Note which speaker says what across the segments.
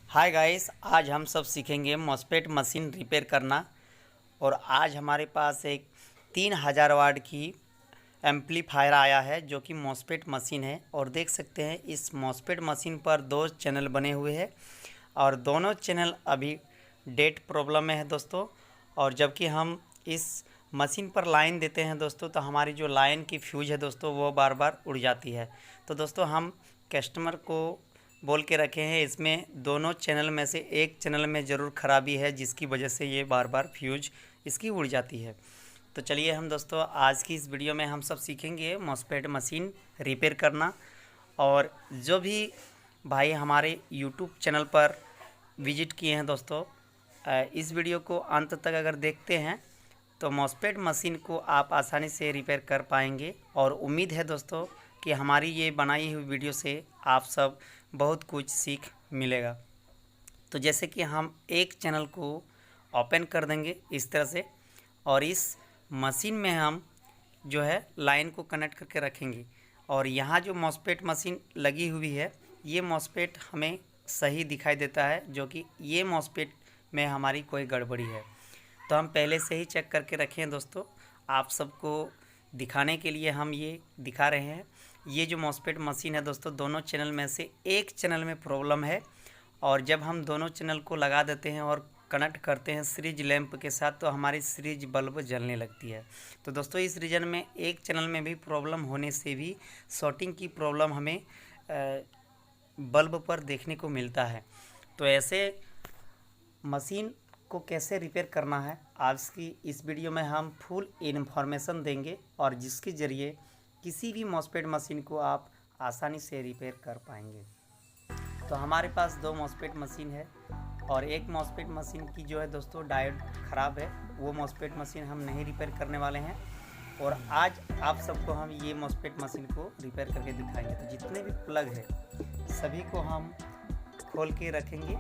Speaker 1: Hi guys, आज हम सब सीखेंगे मॉस्फेट मशीन रिपेयर करना। और आज हमारे पास एक 3000 वाट की एम्पलीफायर आया है जो कि मॉस्फेट मशीन है। और देख सकते हैं इस मॉस्फेट मशीन पर दो चैनल बने हुए हैं और दोनों चैनल अभी डेड प्रॉब्लम में है दोस्तों। और जबकि हम इस मशीन पर लाइन देते हैं दोस्तों तो हमारी जो लाइन की फ्यूज है दोस्तों वो बार बार उड़ जाती है। तो दोस्तों हम कस्टमर को बोल के रखे हैं इसमें दोनों चैनल में से एक चैनल में ज़रूर ख़राबी है जिसकी वजह से ये बार बार फ्यूज इसकी उड़ जाती है। तो चलिए हम दोस्तों आज की इस वीडियो में हम सब सीखेंगे मॉस्फेट मशीन रिपेयर करना। और जो भी भाई हमारे यूट्यूब चैनल पर विजिट किए हैं दोस्तों, इस वीडियो को अंत तक अगर देखते हैं तो मॉस्फेट मशीन को आप आसानी से रिपेयर कर पाएंगे। और उम्मीद है दोस्तों कि हमारी ये बनाई हुई वीडियो से आप सब बहुत कुछ सीख मिलेगा। तो जैसे कि हम एक चैनल को ओपन कर देंगे इस तरह से, और इस मशीन में हम जो है लाइन को कनेक्ट करके रखेंगे। और यहाँ जो मॉस्फेट मशीन लगी हुई है ये मॉस्फेट हमें सही दिखाई देता है, जो कि ये मॉस्फेट में हमारी कोई गड़बड़ी है। तो हम पहले से ही चेक करके रखे हैं दोस्तों, आप सबको दिखाने के लिए हम ये दिखा रहे हैं। ये जो मॉस्फेट मशीन है दोस्तों, दोनों चैनल में से एक चैनल में प्रॉब्लम है। और जब हम दोनों चैनल को लगा देते हैं और कनेक्ट करते हैं सीरीज लैंप के साथ तो हमारी सीरीज बल्ब जलने लगती है। तो दोस्तों इस रीजन में एक चैनल में भी प्रॉब्लम होने से भी शॉर्टिंग की प्रॉब्लम हमें बल्ब पर देखने को मिलता है। तो ऐसे मशीन को कैसे रिपेयर करना है आज की इस वीडियो में हम फुल इन्फॉर्मेशन देंगे, और जिसके ज़रिए किसी भी मॉस्फेट मशीन को आप आसानी से रिपेयर कर पाएंगे। तो हमारे पास दो मॉस्फेट मशीन है और एक मॉस्फेट मशीन की जो है दोस्तों डायोड ख़राब है, वो मॉस्फेट मशीन हम नहीं रिपेयर करने वाले हैं। और आज आप सबको हम ये मॉस्फेट मशीन को रिपेयर करके दिखाएंगे। तो जितने भी प्लग है सभी को हम खोल के रखेंगे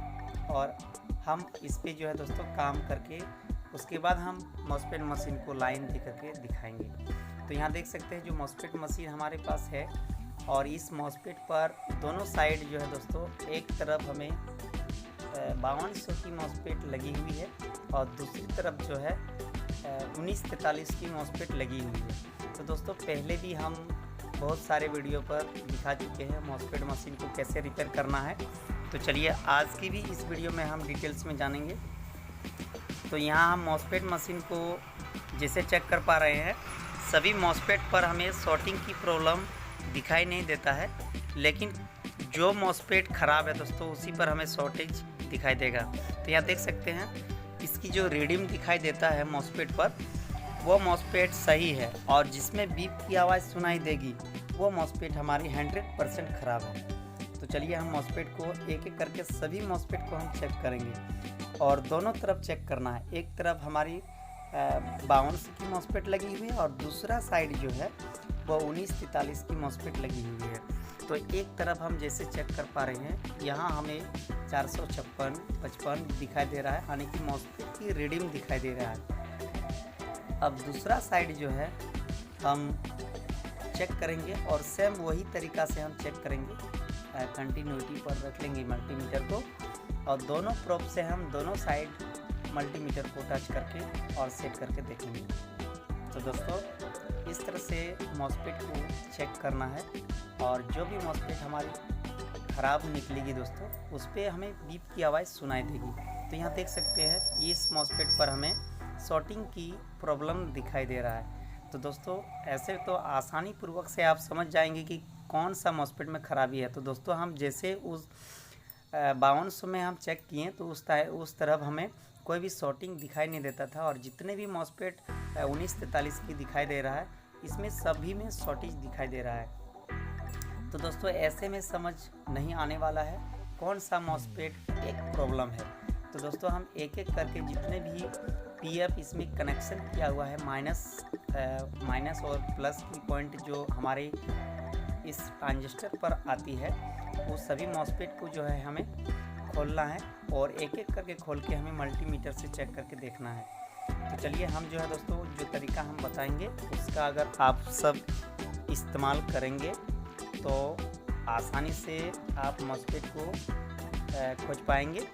Speaker 1: और हम इस पे जो है दोस्तों काम करके उसके बाद हम मॉस्फेट मशीन को लाइन दे करके दिखाएंगे। तो यहाँ देख सकते हैं जो मॉस्फेट मशीन हमारे पास है, और इस मॉस्फेट पर दोनों साइड जो है दोस्तों एक तरफ हमें 5200 की मॉस्फेट लगी हुई है और दूसरी तरफ जो है 1943 की मॉस्फेट लगी हुई है। तो दोस्तों पहले भी हम बहुत सारे वीडियो पर दिखा चुके हैं मॉस्फेट मशीन को कैसे रिपेयर करना है। तो चलिए आज की भी इस वीडियो में हम डिटेल्स में जानेंगे। तो यहाँ हम मॉस्फेट मशीन को जैसे चेक कर पा रहे हैं, सभी मॉस्फेट पर हमें शॉर्टिंग की प्रॉब्लम दिखाई नहीं देता है, लेकिन जो मॉस्फेट ख़राब है दोस्तों उसी पर हमें शॉर्टेज दिखाई देगा। तो यहाँ देख सकते हैं इसकी जो रीडिंग दिखाई देता है मॉस्फेट पर वो मॉस्फेट सही है, और जिसमें बीप की आवाज़ सुनाई देगी वो मॉस्फेट हमारी 100% ख़राब है। तो चलिए हम मॉस्फेट को एक एक करके सभी मॉस्फेट को हम चेक करेंगे और दोनों तरफ चेक करना है। एक तरफ हमारी 5200 की मॉस्फेट लगी हुई है और दूसरा साइड जो है वो 1943 की मॉस्फेट लगी हुई है। तो एक तरफ हम जैसे चेक कर पा रहे हैं यहाँ हमें 456, 55 दिखाई दे रहा है, यानी कि मॉस्फेट की रीडिंग दिखाई दे रहा है। अब दूसरा साइड जो है हम चेक करेंगे और सेम वही तरीका से हम चेक करेंगे। कंटिन्यूटी पर रख लेंगे मल्टीमीटर को और दोनों प्रोब से हम दोनों साइड मल्टीमीटर को टच करके और सेट करके देखेंगे। तो दोस्तों इस तरह से मॉस्फेट को चेक करना है, और जो भी मॉस्फेट हमारी ख़राब निकलेगी दोस्तों उस पर हमें बीप की आवाज़ सुनाई देगी। तो यहाँ देख सकते हैं इस मॉस्फेट पर हमें शॉर्टिंग की प्रॉब्लम दिखाई दे रहा है। तो दोस्तों ऐसे तो आसानी पूर्वक से आप समझ जाएंगे कि कौन सा मॉस्फेट में ख़राबी है। तो दोस्तों हम जैसे उस 5200 में हम चेक किए तो उस तरफ हमें कोई भी शॉर्टिंग दिखाई नहीं देता था, और जितने भी मॉस्फेट 1943 की दिखाई दे रहा है इसमें सभी में शॉर्टेज दिखाई दे रहा है। तो दोस्तों ऐसे में समझ नहीं आने वाला है कौन सा मॉस्फेट एक प्रॉब्लम है। तो दोस्तों हम एक एक करके जितने भी पीएफ इसमें कनेक्शन किया हुआ है माइनस और प्लस की पॉइंट जो हमारे इस ट्रांजिस्टर पर आती है वो सभी मॉस्फेट को जो है हमें खोलना है और एक एक करके खोल के हमें मल्टीमीटर से चेक करके देखना है। तो चलिए हम जो है दोस्तों जो तरीका हम बताएंगे उसका अगर आप सब इस्तेमाल करेंगे तो आसानी से आप मॉस्फेट को खोज पाएंगे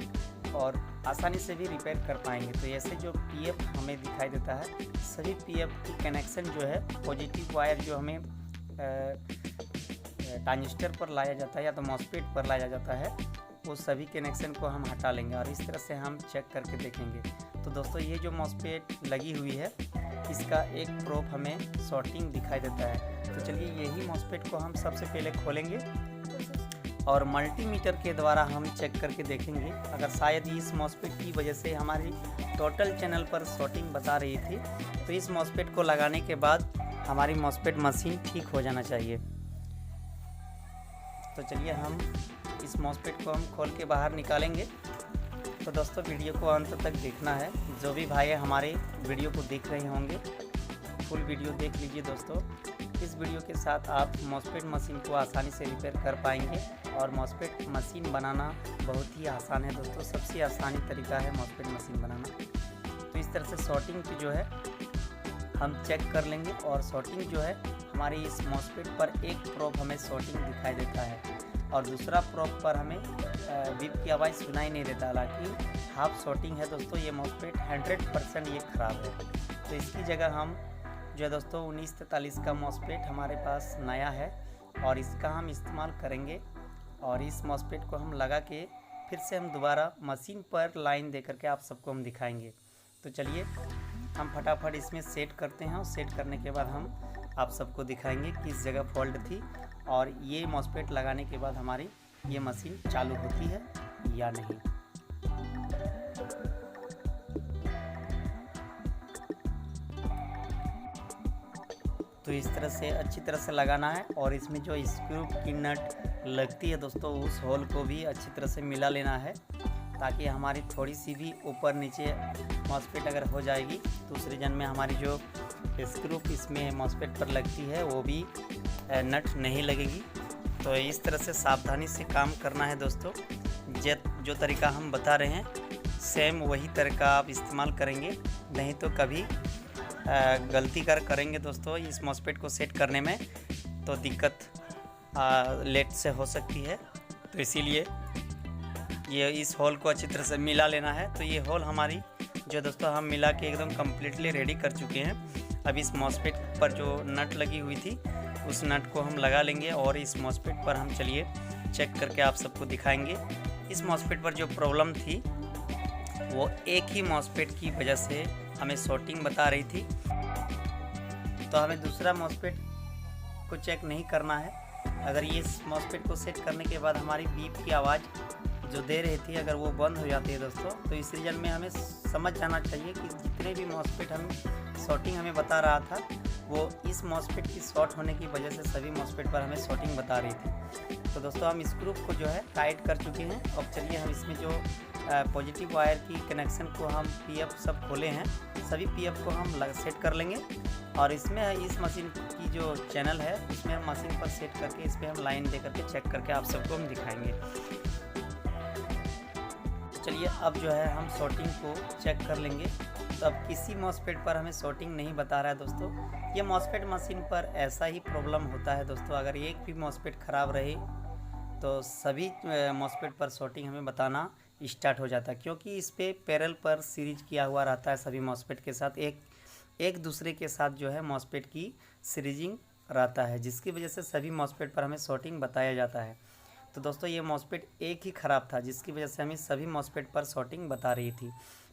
Speaker 1: और आसानी से भी रिपेयर कर पाएंगे। तो ऐसे जो पीएफ हमें दिखाई देता है, सभी पीएफ की कनेक्शन जो है पॉजिटिव वायर जो हमें ट्रांजिस्टर पर लाया जाता है या तो मॉसफेट पर लाया जाता है, वो सभी कनेक्शन को हम हटा लेंगे और इस तरह से हम चेक करके देखेंगे। तो दोस्तों ये जो मॉसफेट लगी हुई है इसका एक प्रोब हमें शॉर्टिंग दिखाई देता है। तो चलिए यही मॉसफेट को हम सबसे पहले खोलेंगे और मल्टीमीटर के द्वारा हम चेक करके देखेंगे। अगर शायद इस मॉसफेट की वजह से हमारी टोटल चैनल पर शॉर्टिंग बता रही थी, तो इस मॉसफेट को लगाने के बाद हमारी मॉसफेट मशीन ठीक हो जाना चाहिए। तो चलिए हम इस मॉसफेट को हम खोल के बाहर निकालेंगे। तो दोस्तों वीडियो को अंत तक देखना है। जो भी भाई हमारे वीडियो को देख रहे होंगे फुल वीडियो देख लीजिए दोस्तों। इस वीडियो के साथ आप मॉसफेट मशीन को आसानी से रिपेयर कर पाएंगे और मॉसफेट मशीन बनाना बहुत ही आसान है दोस्तों। सबसे आसानी तरीका है मॉसफेट मशीन बनाना। तो इस तरह से शॉर्टिंग की जो है हम चेक कर लेंगे और शॉर्टिंग जो है हमारी इस मॉसफेट पर एक प्रोब हमें शॉर्टिंग दिखाई देता है और दूसरा प्रोब पर हमें बीप की आवाज़ सुनाई नहीं देता। हालांकि हाफ शॉर्टिंग है दोस्तों, ये मॉसफेट 100% ये ख़राब है। तो इसकी जगह हम जो है दोस्तों 1943 का मॉसफेट हमारे पास नया है और इसका हम इस्तेमाल करेंगे और इस मॉसफेट को हम लगा के फिर से हम दोबारा मशीन पर लाइन दे करके आप सबको हम दिखाएंगे। तो चलिए हम फटाफट इसमें सेट करते हैं और सेट करने के बाद हम आप सबको दिखाएंगे किस जगह फॉल्ट थी और ये मॉसफेट लगाने के बाद हमारी ये मशीन चालू होती है या नहीं। तो इस तरह से अच्छी तरह से लगाना है और इसमें जो स्क्रू की नट लगती है दोस्तों उस होल को भी अच्छी तरह से मिला लेना है, ताकि हमारी थोड़ी सी भी ऊपर नीचे मॉसफेट अगर हो जाएगी तो उस रीजन में हमारी जो स्क्रू इसमें मॉसफेट पर लगती है वो भी नट नहीं लगेगी। तो इस तरह से सावधानी से काम करना है दोस्तों। जो तरीका हम बता रहे हैं सेम वही तरीका आप इस्तेमाल करेंगे, नहीं तो कभी गलती करेंगे दोस्तों इस मॉसफेट को सेट करने में तो दिक्कत लेट से हो सकती है। तो इसीलिए ये इस होल को अच्छी तरह से मिला लेना है। तो ये होल हमारी जो दोस्तों हम मिला के एकदम कम्प्लीटली रेडी कर चुके हैं। अब इस मॉसफेट पर जो नट लगी हुई थी उस नट को हम लगा लेंगे और इस मॉसफेट पर हम चलिए चेक करके आप सबको दिखाएंगे। इस मॉसफेट पर जो प्रॉब्लम थी वो एक ही मॉसफेट की वजह से हमें शॉर्टिंग बता रही थी, तो हमें दूसरा मॉसफेट को चेक नहीं करना है। अगर ये इस मॉसफेट को सेट करने के बाद हमारी बीप की आवाज़ जो दे रही थी अगर वो बंद हो जाती है दोस्तों, तो इस रीजन में हमें समझ जाना चाहिए कि जितने भी मॉसफेट हम शॉर्टिंग हमें बता रहा था वो इस मॉसफेट की शॉर्ट होने की वजह से सभी मॉसफेट पर हमें शॉर्टिंग बता रही थी। तो दोस्तों हम स्क्रू को जो है टाइट कर चुके हैं। अब चलिए हम इसमें जो पॉजिटिव वायर की कनेक्शन को हम पीएफ सब खोले हैं, सभी पीएफ को हम सेट कर लेंगे और इसमें इस मशीन की जो चैनल है उसमें हम मशीन पर सेट करके इस पर हम लाइन दे करके चेक करके आप सबको हम दिखाएंगे। चलिए अब जो है हम शॉर्टिंग को चेक कर लेंगे। तो अब किसी मॉसफेट पर हमें शॉर्टिंग नहीं बता रहा है दोस्तों। ये मॉसफेट मशीन पर ऐसा ही प्रॉब्लम होता है दोस्तों। अगर एक भी मॉसफेट ख़राब रहे तो सभी मॉसफेट पर शॉर्टिंग हमें बताना स्टार्ट हो जाता है, क्योंकि इस पर पैरेलल पर सीरीज किया हुआ रहता है सभी मॉसफेट के साथ, एक दूसरे के साथ जो है मॉसफेट की सीरीजिंग रहता है, जिसकी वजह से सभी मॉसफेट पर हमें शॉर्टिंग बताया जाता है। तो दोस्तों ये मॉसफेट एक ही ख़राब था जिसकी वजह से हमें सभी मॉसफेट पर शॉर्टिंग बता रही थी।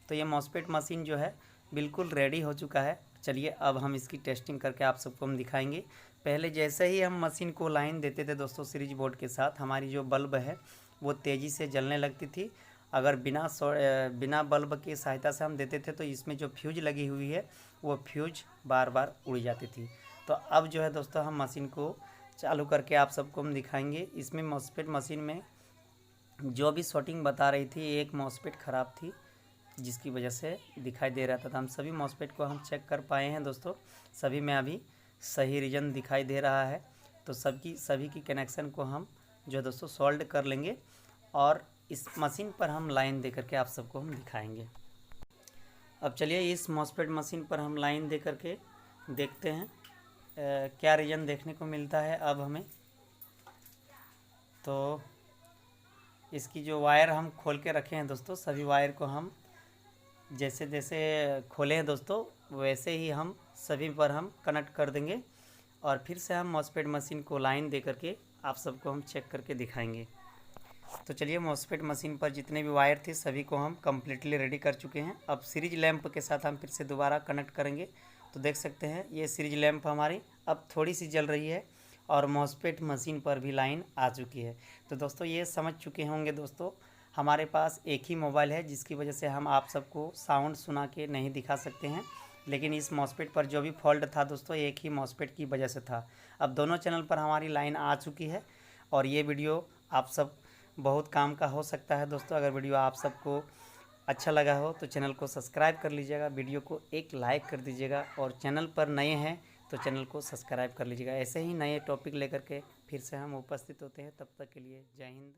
Speaker 1: तो ये मॉसफेट मशीन जो है बिल्कुल रेडी हो चुका है। चलिए अब हम इसकी टेस्टिंग करके आप सबको हम दिखाएंगे। पहले जैसे ही हम मशीन को लाइन देते थे दोस्तों सीरीज बोर्ड के साथ, हमारी जो बल्ब है वो तेज़ी से जलने लगती थी। अगर बिना बल्ब की सहायता से हम देते थे तो इसमें जो फ्यूज लगी हुई है वो फ्यूज बार बार उड़ जाती थी। तो अब जो है दोस्तों हम मशीन को चालू करके आप सबको हम दिखाएंगे। इसमें मॉसफेट मशीन में जो भी शॉर्टिंग बता रही थी एक मॉसफेट ख़राब थी जिसकी वजह से दिखाई दे रहा था। तो हम सभी मॉसफेट को हम चेक कर पाए हैं दोस्तों, सभी में अभी सही रीजन दिखाई दे रहा है। तो सभी की कनेक्शन को हम जो दोस्तों सॉल्व कर लेंगे और इस मशीन पर हम लाइन दे करके आप सबको हम दिखाएंगे। अब चलिए इस मॉसफेट मशीन पर हम लाइन दे करके देखते हैं क्या रीजन देखने को मिलता है अब हमें। तो इसकी जो वायर हम खोल के रखे हैं दोस्तों, सभी वायर को हम जैसे जैसे खोले हैं दोस्तों वैसे ही हम सभी पर हम कनेक्ट कर देंगे और फिर से हम मॉसफेट मशीन को लाइन दे करके आप सबको हम चेक करके दिखाएंगे। तो चलिए, मॉसफेट मशीन पर जितने भी वायर थे सभी को हम कम्प्लीटली रेडी कर चुके हैं। अब सीरीज लैंप के साथ हम फिर से दोबारा कनेक्ट करेंगे। तो देख सकते हैं ये सीरीज लैंप हमारी अब थोड़ी सी जल रही है और मॉसफेट मशीन पर भी लाइन आ चुकी है। तो दोस्तों ये समझ चुके होंगे दोस्तों, हमारे पास एक ही मोबाइल है जिसकी वजह से हम आप सबको साउंड सुना के नहीं दिखा सकते हैं, लेकिन इस मॉसफेट पर जो भी फॉल्ट था दोस्तों एक ही मॉसफेट की वजह से था। अब दोनों चैनल पर हमारी लाइन आ चुकी है और ये वीडियो आप सब बहुत काम का हो सकता है दोस्तों। अगर वीडियो आप सबको अच्छा लगा हो तो चैनल को सब्सक्राइब कर लीजिएगा, वीडियो को एक लाइक कर दीजिएगा और चैनल पर नए हैं तो चैनल को सब्सक्राइब कर लीजिएगा। ऐसे ही नए टॉपिक लेकर के फिर से हम उपस्थित होते हैं। तब तक के लिए जय हिंद।